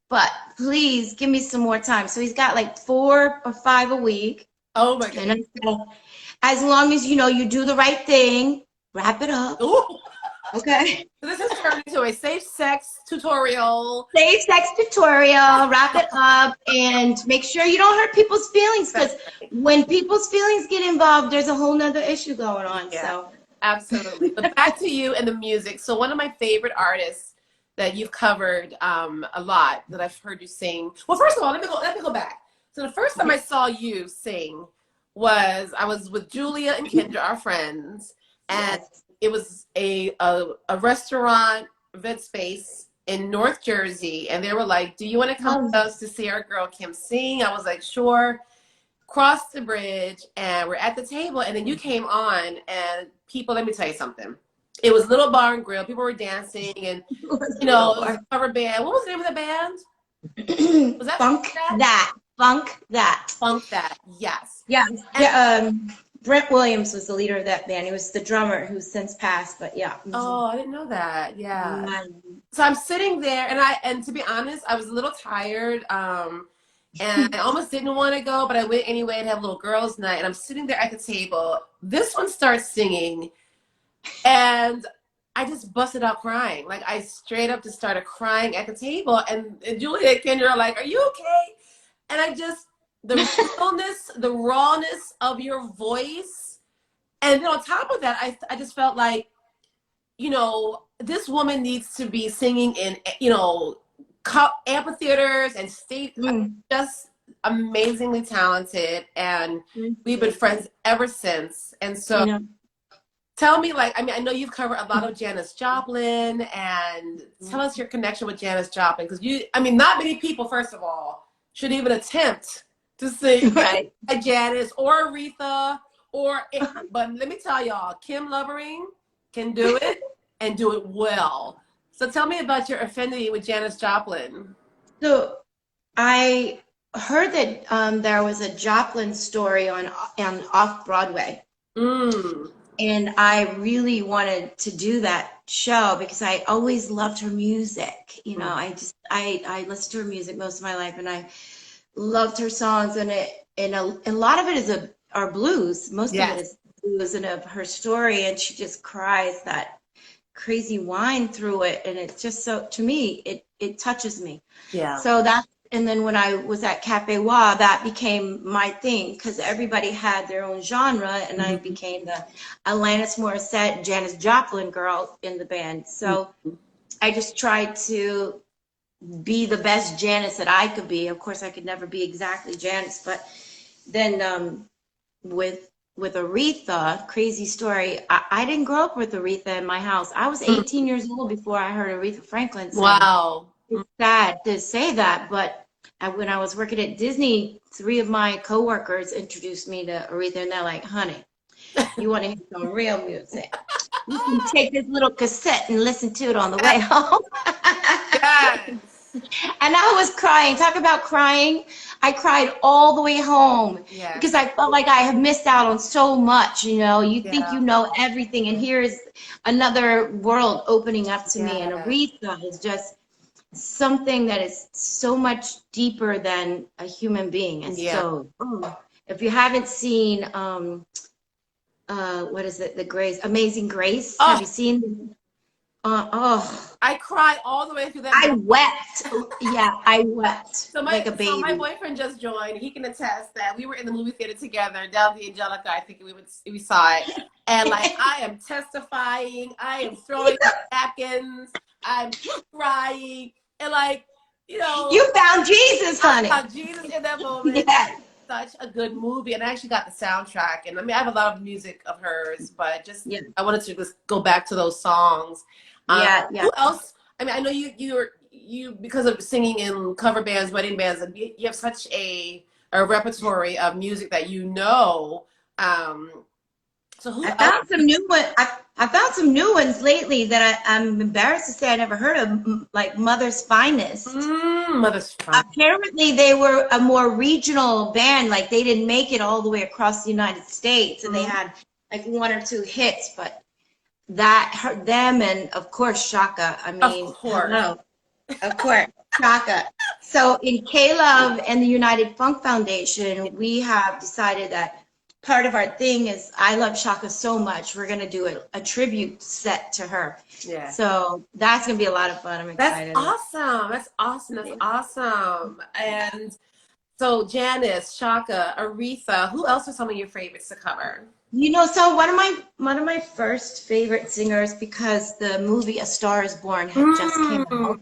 but please give me some more time. So he's got like 4 or 5 a week. Oh my And I god. said, as long as you do the right thing, wrap it up. Ooh. Okay. So this has turned into a safe sex tutorial. Safe sex tutorial, wrap it up, and make sure you don't hurt people's feelings, because That's right. when people's feelings get involved, there's a whole nother issue going on. Yeah, So absolutely. But back to you and the music. So one of my favorite artists that you've covered a lot that I've heard you sing. Well, first of all, let me go back. So the first time I saw you sing was I was with Julia and Kendra, our friends, and yes. it was a restaurant event space in North Jersey, and they were like, "Do you want to come with us to see our girl Kim sing?" I was like, "Sure." Crossed the bridge, and we're at the table, and then you came on, and people, let me tell you something. It was Little Bar and Grill. People were dancing, and it was a cover band. What was the name of the band? Was that Funk that. Funk that. Funk That? Yes. Yeah. And, Yeah. Brent Williams was the leader of that band. He was the drummer who's since passed, but yeah. oh, I didn't know that. Yeah. Mm-hmm. So I'm sitting there, and to be honest, I was a little tired. And I almost didn't want to go, but I went anyway and had a little girls' night. And I'm sitting there at the table. This one starts singing, and I just busted out crying. Like I straight up just started crying at the table. And Julia and Kendra are like, "Are you okay?" And the realness, the rawness of your voice, and then on top of that, I just felt like, this woman needs to be singing in, amphitheaters and state. Just amazingly talented, and we've been friends ever since. And so tell me, I know you've covered a lot of Janice Joplin, and tell us your connection with Janice Joplin, because not many people, first of all, should even attempt to sing Right. a Janice or Aretha but let me tell y'all, Kim Lovering can do it and do it well. So tell me about your affinity with Janice Joplin. So I heard that there was a Joplin story on off Broadway, and I really wanted to do that show because I always loved her music. I listened to her music most of my life, and I loved her songs, and a lot of it are blues. Most of it is blues, and of her story, and she just cries that crazy whine through it, and it's just so, to me, it touches me. Yeah. So and then when I was at Cafe Wa, that became my thing, because everybody had their own genre, and I became the Alanis Morissette, Janis Joplin girl in the band. So I just tried to be the best Janice that I could be. Of course, I could never be exactly Janice, but then with with Aretha. Crazy story. I didn't grow up with Aretha in my house. I was 18 years old before I heard Aretha Franklin sing. Wow. It's sad to say that, but when I was working at Disney, three of my coworkers introduced me to Aretha, and they're like, "Honey, you want to hear some real music? You can take this little cassette and listen to it on the way home." Yes. And I was crying. Talk about crying. I cried all the way home Yes. because I felt like I have missed out on so much. You know, you think Yeah. you know everything, and here is another world opening up to me. And Yeah. Aretha is just something that is so much deeper than a human being. And Yeah. so, if you haven't seen, what is it? The Grace, Amazing Grace. Oh, Have you seen? Oh, I cried all the way through that I movie. wept. Yeah, I wept like a So my baby. boyfriend just joined. He can attest that we were in the movie theater together down the Angelica. I think we saw it, and like I am testifying, I am throwing up napkins, I'm crying, and like You found Jesus, I honey. saw Jesus in that moment. Yes. Such a good movie, and I actually got the soundtrack. And I mean, I have a lot of music of hers, but just Yeah. I wanted to just go back to those songs. Yeah. Yeah. Who else? I mean, I know you because of singing in cover bands, wedding bands, and you have such a repertoire of music that you know. So who I else? found some new ones. I found some new ones lately that I'm embarrassed to say I never heard of, like Mother's Finest. Mother's Fun. Apparently, they were a more regional band. Like they didn't make it all the way across the United States, and they had like one or two hits. But that hurt them, and of course Shaka. I mean, Of course. hello, of course Shaka. So in K-Love and the United Funk Foundation, we have decided that part of our thing is I love Shaka so much. We're gonna do a tribute set to her. Yeah. So that's gonna be a lot of fun. I'm excited. That's awesome. That's awesome. That's awesome. And so Janice, Shaka, Aretha, who else are some of your favorites to cover? You know, so one of my first favorite singers, because the movie A Star Is Born had just came out.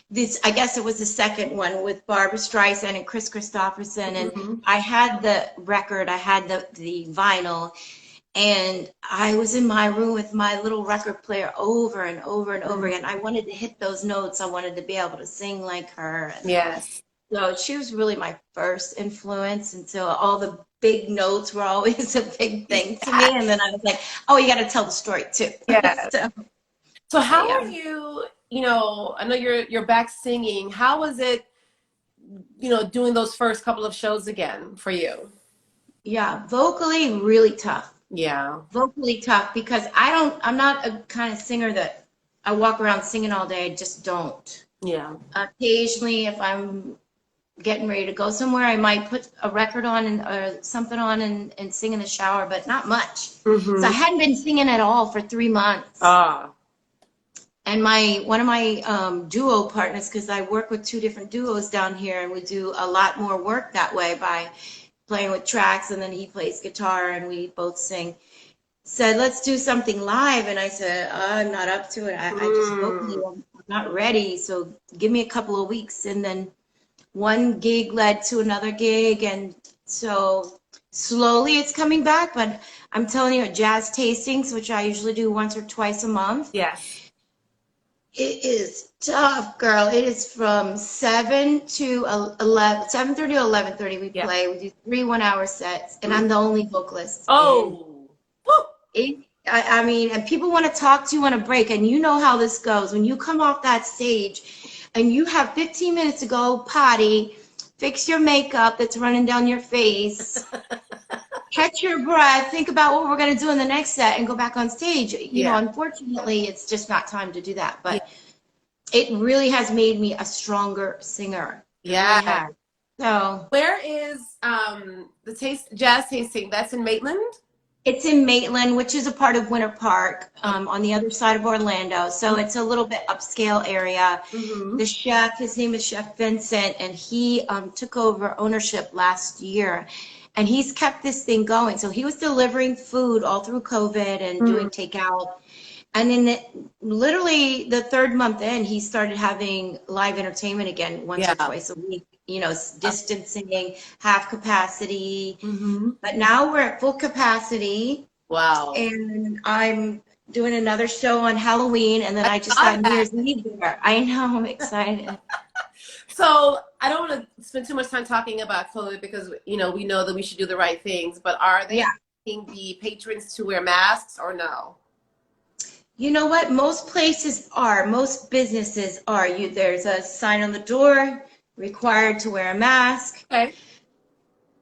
This, I guess it was the second one with Barbara Streisand and Chris Christopherson, and I had the record, I had the vinyl, and I was in my room with my little record player over and over and over again. I wanted to hit those notes. I wanted to be able to sing like her. And Yes. so she was really my first influence, and so all the big notes were always a big thing to me. And then I was like, oh, you got to tell the story too. Yeah. So how yeah. are you, I know you're back singing. How was it, doing those first couple of shows again for you? Yeah, vocally really tough. Yeah. Vocally tough because I'm not a kind of singer that I walk around singing all day. I just don't. Yeah. Occasionally, if I'm getting ready to go somewhere, I might put a record on or something on and sing in the shower, but not much. So I hadn't been singing at all for 3 months. And one of my duo partners, because I work with 2 different duos down here, and we do a lot more work that way by playing with tracks, and then he plays guitar and we both sing, said, let's do something live. And I said, I'm not up to it. I just vocally, I'm not ready. So give me a couple of weeks. And then one gig led to another gig. And so slowly it's coming back. But I'm telling you, jazz tastings, which I usually do once or twice a month. Yes. It is tough, girl. It is from 7 to 11, 7:30 to 11:30 we play. We do 3 one-hour sets, and I'm the only vocalist. Oh. I mean, and people want to talk to you on a break, and you know how this goes. When you come off that stage and you have 15 minutes to go potty, fix your makeup that's running down your face, catch your breath, think about what we're going to do in the next set, and go back on stage. You know, unfortunately, it's just not time to do that. But it really has made me a stronger singer. Yeah. Really. So where is the jazz tasting? That's in Maitland? It's in Maitland, which is a part of Winter Park, on the other side of Orlando. So it's a little bit upscale area. The chef, his name is Chef Vincent, and he took over ownership last year. And he's kept this thing going. So he was delivering food all through COVID and doing takeout. And then literally the 3rd month in, he started having live entertainment again once or twice a week. distancing, half capacity. Mm-hmm. But now we're at full capacity, Wow. and I'm doing another show on Halloween, and then I just saw got New that. Year's Eve there. I know, I'm excited. So I don't want to spend too much time talking about COVID because we know that we should do the right things. But are they asking the patrons to wear masks or no? You know what? Most places are. Most businesses are. There's a sign on the door, required to wear a mask. Okay.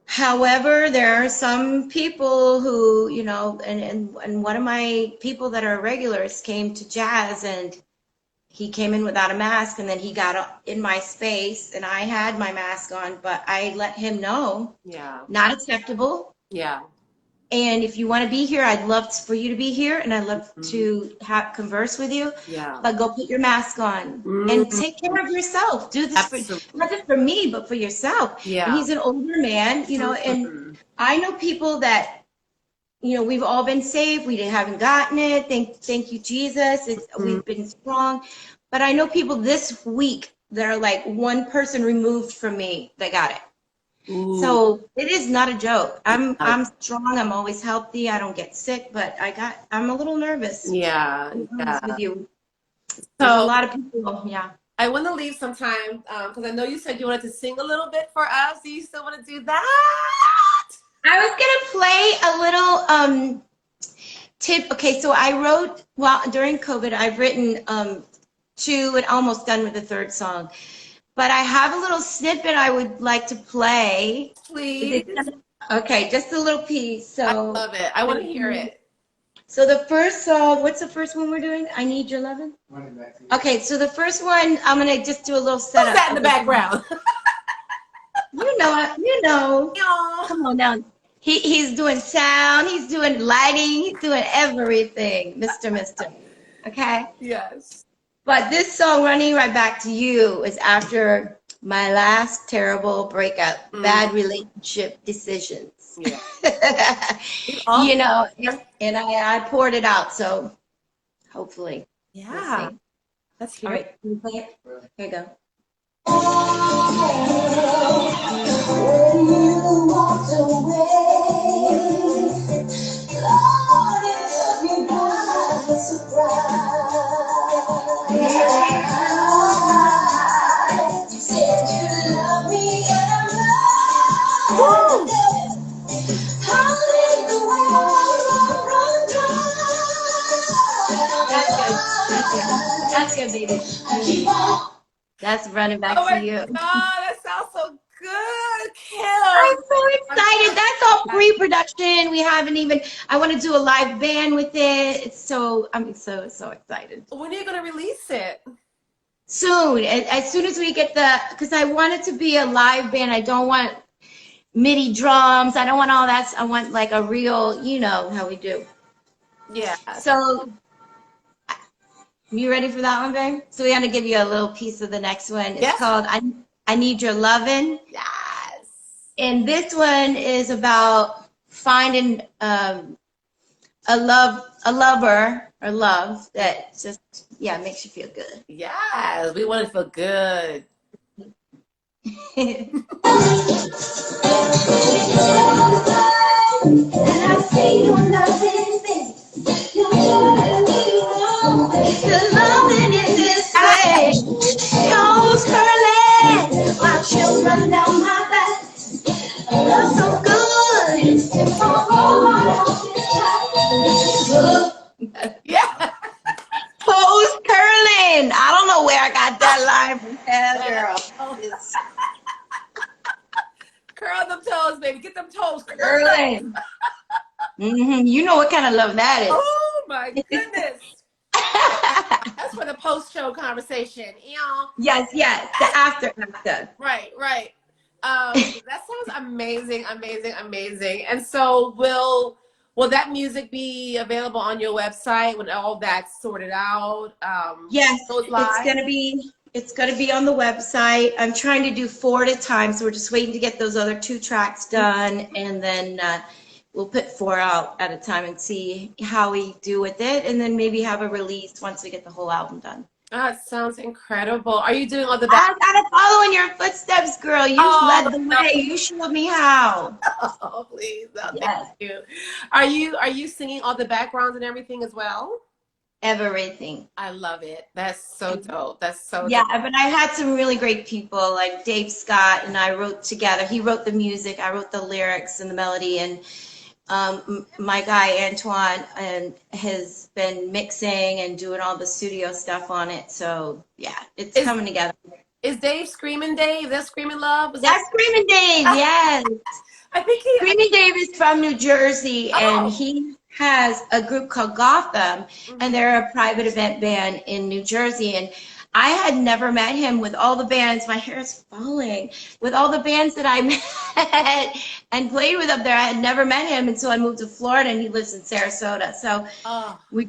However, there are some people who, and one of my people that are regulars came to Jazz, and he came in without a mask, and then he got in my space, and I had my mask on, but I let him know. Yeah. Not acceptable. Yeah. And if you want to be here, I'd love for you to be here, and I'd love to converse with you. Yeah. But go put your mask on and take care of yourself. Do this not just for me, but for yourself. Yeah. And he's an older man, and I know people that, we've all been saved. We haven't gotten it. Thank you, Jesus. We've been strong. But I know people this week that are like one person removed from me that got it. Ooh. So it is not a joke. I'm strong. I'm always healthy. I don't get sick, but I'm a little nervous. Yeah. With you. So there's a lot of people. Yeah. I want to leave some time because I know you said you wanted to sing a little bit for us. Do you still want to do that? I was gonna play a little tip. Okay, so I wrote during COVID. I've written 2 and almost done with the 3rd song. But I have a little snippet I would like to play. Please. Okay, just a little piece. So I love it. I want to hear it. So the first song, what's the first one we're doing? I Need Your Lovin'? Okay, so the first one, I'm going to just do a little setup. Who's that in the background? You know. Come on down. He's doing sound, he's doing lighting, he's doing everything, Mr. Okay? Yes. But this song, Running Right Back to You, is after my last terrible breakup, bad relationship decisions. Yeah. And I poured it out, so hopefully. Yeah. Let's hear it. All right, can you play it? Here you go. When you walked away, Lord, it took me by surprise. You said you love me and I'm not. How did the world run dry? That's good, baby. That's Running Back to You. Oh my God, that sounds so good, Kim. I'm so excited. That's all pre-production. We haven't even. I want to do a live band with it. I'm so excited. When are you gonna release it? Soon, as soon as we get because I want it to be a live band. I don't want MIDI drums. I don't want all that. I want like a real, how we do. Yeah. So, you ready for that one, babe? So we're gonna give you a little piece of the next one. It's called I Need Your Lovin'. Yes. And this one is about finding a lover or love that just makes you feel good. Yes, we want to feel good. And I say your loving thing. The loving in this way. Yours curling while she'll run down my back. Love so good. Yeah. Toes curling. I don't know where I got that line from. Girl. Curl them toes, baby. Get them toes Curling. You know what kind of love that is. Oh my goodness. That's for the post-show conversation. Yes. The after. Right. That sounds amazing. And so will that music be available on your website when all that's sorted out? Yes, it's gonna be on the website. I'm trying to do 4 at a time, so we're just waiting to get those other 2 tracks done, and then we'll put 4 out at a time and see how we do with it, and then maybe have a release once we get the whole album done. That sounds incredible. Are you doing all the back? I gotta follow in your footsteps, girl. You Oh, led the no. way. You showed me how. Oh, please. No, thank Yes, you. Are you singing all the backgrounds and everything as well? everything. I love it. That's so dope. That's so Yeah, dope. but I had some really great people like Dave Scott and I wrote together. He wrote the music, I wrote the lyrics and the melody, and my guy Antoine and has been mixing and doing all the studio stuff on it. So yeah, it's Is coming together. is Dave Screaming Dave? That's Screaming Love? Is that That's Screaming Dave, yes. I think he Screaming Dave is from New Jersey, and oh. he has a group called Gotham, and Mhm. they're a private event band in New Jersey. And I had never met him with all the bands. My hair is falling. With all the bands that I met and played with up there, I had never met him until I moved to Florida, and he lives in Sarasota. So Oh, we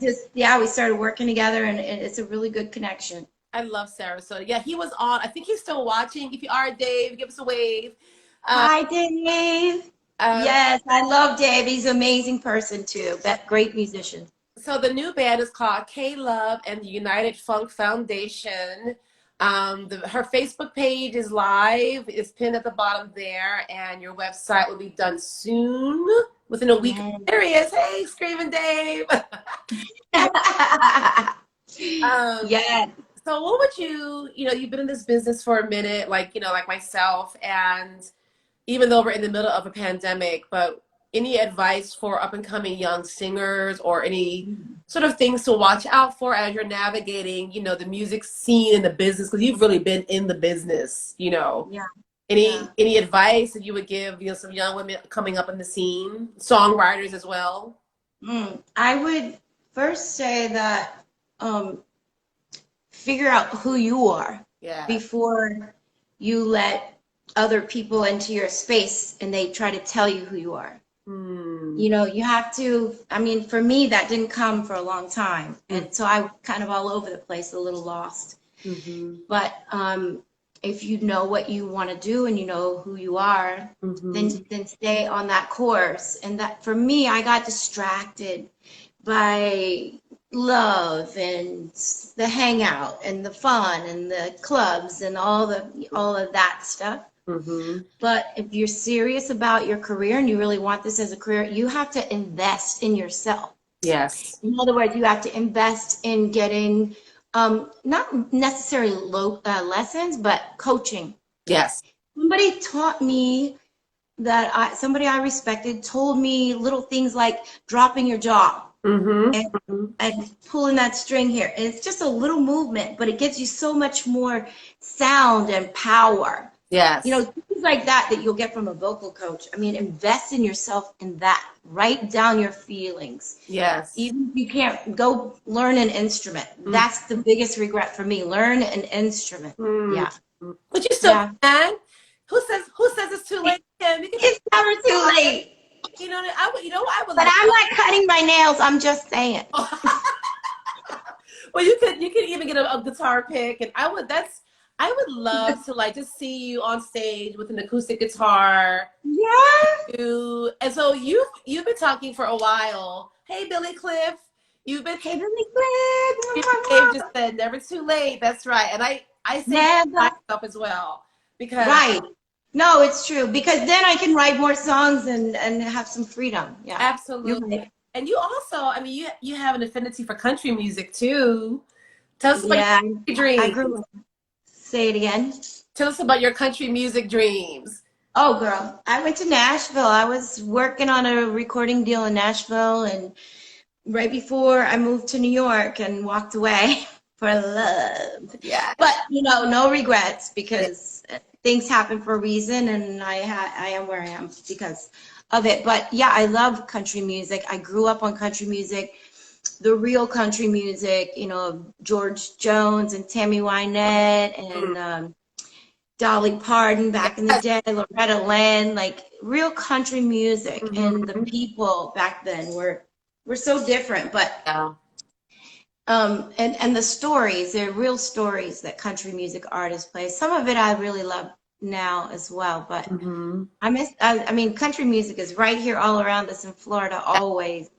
started working together, and it's a really good connection. I love Sarasota. Yeah, he was on. I think he's still watching. If you are Dave, give us a wave. Uh, Hi, Dave. uh, Yes, I love Dave. He's an amazing person too. That great musician. so the new band is called K Love and the United Funk Foundation. Her Facebook page is live. It's pinned at the bottom there, and your website will be done soon, within a week. Yeah. There he is. Hey, Screaming Dave. um, Yeah. so what would you've been in this business for a minute, like, like myself, and even though we're in the middle of a pandemic, but any advice for up and coming young singers or any sort of things to watch out for as you're navigating, the music scene and the business? Because you've really been in the business. Yeah. Yeah. Any advice that you would give, some young women coming up in the scene, songwriters as well? I would first say that figure out who you are Yeah. before you let other people into your space and they try to tell you who you are. Hmm. You have to, I mean, for me, that didn't come for a long time. And so I was kind of all over the place, a little lost. Mm-hmm. But if you know what you want to do and you know who you are, Mm-hmm. then stay on that course. And that for me, I got distracted by love and the hangout and the fun and the clubs and all of that stuff. Mm-hmm. But if you're serious about your career and you really want this as a career, you have to invest in yourself. Yes. In other words, you have to invest in getting not necessarily lessons, but coaching. Yes. Somebody taught me somebody I respected told me little things like dropping your jaw Mm-hmm. and, Mm-hmm. and pulling that string here. And it's just a little movement, but it gives you so much more sound and power. Yes. Things like that you'll get from a vocal coach. I mean, invest in yourself in that. Write down your feelings. Yes. Even if you can't go learn an instrument. That's the biggest regret for me. Learn an instrument. Mm-hmm. Yeah. But you still Yeah. can. Who says it's too late? Kim? You can It's never too late. I would But love. I'm not cutting my nails. I'm just saying. Well, you could even get a guitar pick, and I would love to like just see you on stage with an acoustic guitar. Yeah. And so you've been talking for a while. Hey, Billy Cliff, you've been. Hey, really Dave quick. just said never too late. That's right, and I say Never. myself as well because Right. No, it's true. Because then I can write more songs and have some freedom. Yeah. You're absolutely. right. And you also, I mean, you have an affinity for country music too. Tell us about Yeah. your I dreams. grew up. Say it again. Tell us about your country music dreams. Oh, girl. I went to Nashville. I was working on a recording deal in Nashville, and right before I moved to New York and walked away for love. Yeah. But, no regrets because things happen for a reason, and I am where I am because of it. But yeah, I love country music. I grew up on country music, the real country music, George Jones and Tammy Wynette and Dolly Parton back in the day, Loretta Lynn, like real country music. And the Mm-hmm. people back then were so different, but Yeah. and the stories, they're real stories that country music artists play. Some of it I really love now as well, but Mm-hmm. I mean, country music is right here all around us in Florida always.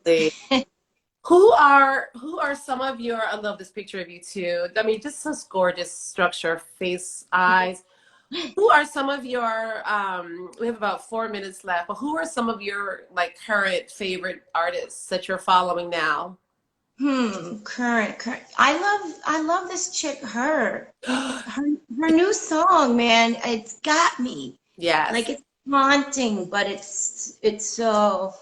Who are some of your, I love this picture of you too. I mean, just such gorgeous structure, face, eyes. Who are some of your we have about 4 minutes left, but who are some of your like current favorite artists that you're following now? Current. I love this chick, her new song, man. It's got me. Like Yes. it's haunting, but it's so,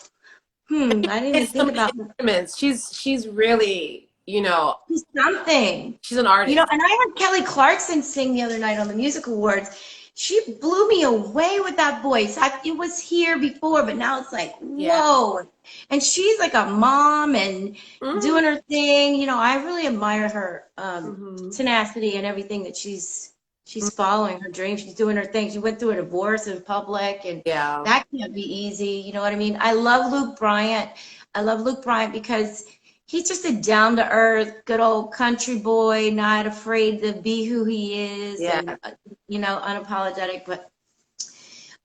I didn't even It's so think many about that. instruments. She's really, It's something. she's an artist. And I had Kelly Clarkson sing the other night on the Music Awards. She blew me away with that voice. It was here before, but now it's like, Yeah. whoa. And she's like a mom and Mm-hmm. doing her thing. I really admire her Mm-hmm. tenacity and everything that she's following her dreams. She's doing her thing. She went through a divorce in public, and Yeah. that can't be easy. You know what I mean? I love Luke Bryant. I love Luke Bryant because he's just a down to earth, good old country boy, not afraid to be who he is, Yeah. and unapologetic. But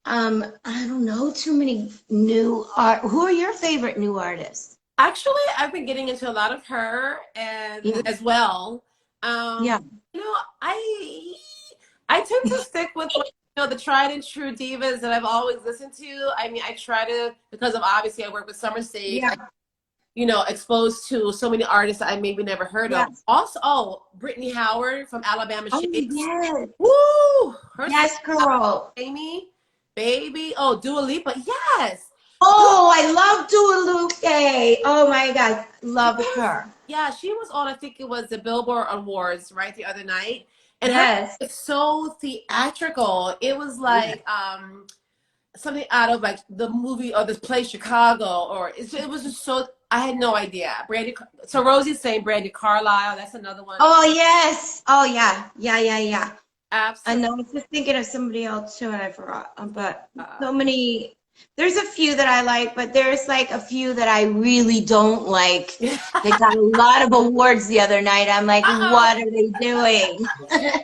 I don't know too many new art. Who are your favorite new artists? Actually, I've been getting into a lot of her and Yeah, as well. yeah, You know, I tend to stick with the tried and true divas that I've always listened to. I mean, I try to, because of obviously I work with Summer Stage, yeah, exposed to so many artists that I maybe never heard of. yeah. Also, oh, Brittany Howard from Alabama Oh Shakes. yes, Woo! Her song, yes, girl. Amy, Baby. Oh, Dua Lipa. Yes. Oh, I love Dua Lipa. Oh my God, love her. Yeah, she was on, I think it was the Billboard Awards, right, the other night. And her Yes, was so theatrical. It was yeah. like something out of like the movie or the play Chicago, or it was just so, I had no idea. So Rosie's saying Brandy Carlisle, that's another one. Oh yes. Oh yeah. Yeah, yeah, yeah. I Absolutely. know. I was just thinking of somebody else too, and I forgot. But so many. There's a few that I like, but there's like a few that I really don't like. They got a lot of awards the other night. I'm like, Uh-oh. what are they doing?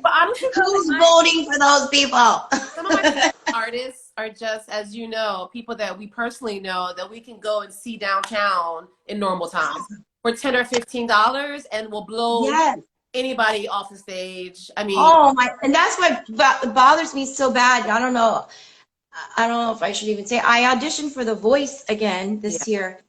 But honestly, though, Who's voting for those people? some of my favorite artists are just, as you know, people that we personally know that we can go and see downtown in normal times for $10 or $15 and will blow Yes. anybody off the stage. I mean, Oh my, and that's what bothers me so bad. I don't know. I don't know if I should even say. I auditioned for The Voice again yeah. this year,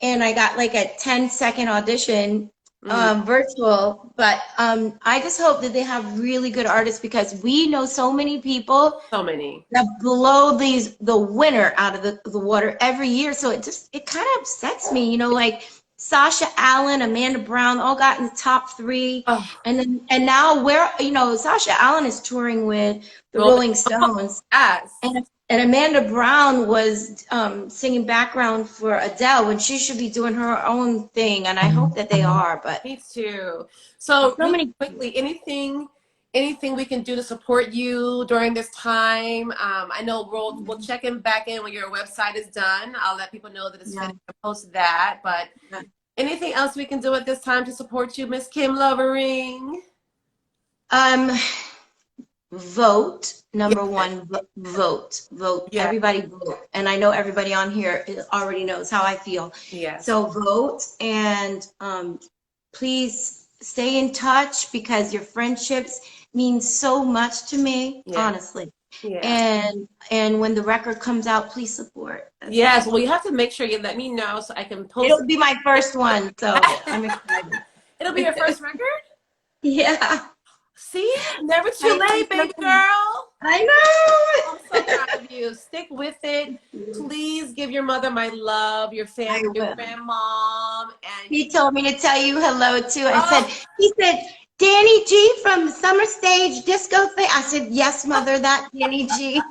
and I got like a 10-second audition, Mm, virtual. But I just hope that they have really good artists because we know so many people so many. that blow the winner out of the water every year. So it kind of upsets me, like Sasha Allen, Amanda Brown, all got in the top three, Oh, and now Sasha Allen is touring with the Rolling. Rolling Stones. Yes. And Amanda Brown was singing background for Adele when she should be doing her own thing, and I hope that they are. But Me too. So so really many. quickly, anything we can do to support you during this time? I know we'll check in back in when your website is done. I'll let people know that it's Yeah. finished and post that. But Yeah. anything else we can do at this time to support you, Miss Kim Lovering? Um, vote. Number Yes. one, vote. Yeah. Everybody vote. And I know everybody on here already knows how I feel. Yes. So vote, and please stay in touch because your friendships mean so much to me, Yeah. honestly. Yeah. And when the record comes out, please support. That's Yes. all. Well, you have to make sure you let me know so I can post It'll be my first one, so I'm it. excited. It'll be your first record? Yeah. See? Never too I late, baby girl. I I'm so know. proud of you. Stick with it. Please give your mother my love, your I family, your will. grandmom, and He told me to tell you hello too. oh, He said, Danny G from Summer Stage Disco thing. I said, yes, mother, that Danny G.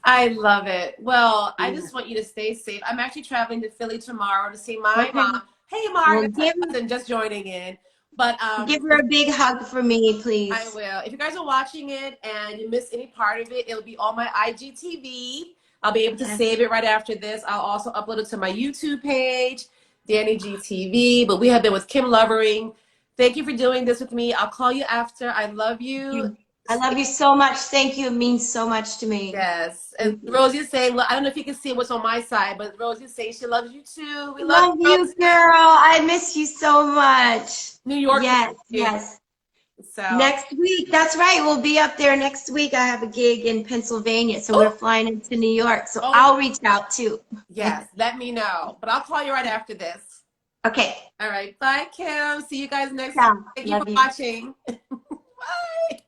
I love it. Well, I Yeah. just want you to stay safe. I'm actually traveling to Philly tomorrow to see my Okay. mom. Hey, Well, Margaret, cousin, just joining in. But give her a big hug for me, I please. will. If you guys are watching it and you miss any part of it, it'll be on my IGTV. I'll be able to Okay. save it right after this. I'll also upload it to my YouTube page, dannIGeeTV. But we have been with Kim Lovering. Thank you for doing this with me. I'll call you after. I love you. I love you so much. Thank you. It means so much to me. Yes. And Rosie's saying, I don't know if you can see what's on my side, but Rosie's saying she loves you too. We love Love you, you, Rosie. girl. I miss you so much. New York. Yes, Too. yes. So Next week, that's right. We'll be up there next week. I have a gig in Pennsylvania, so we're flying into New York. So I'll reach out too. yes, let me know. But I'll call you right after this. Okay. All right. Bye, Kim. See you guys next Yeah. week. Thank you for Love you. watching. Bye.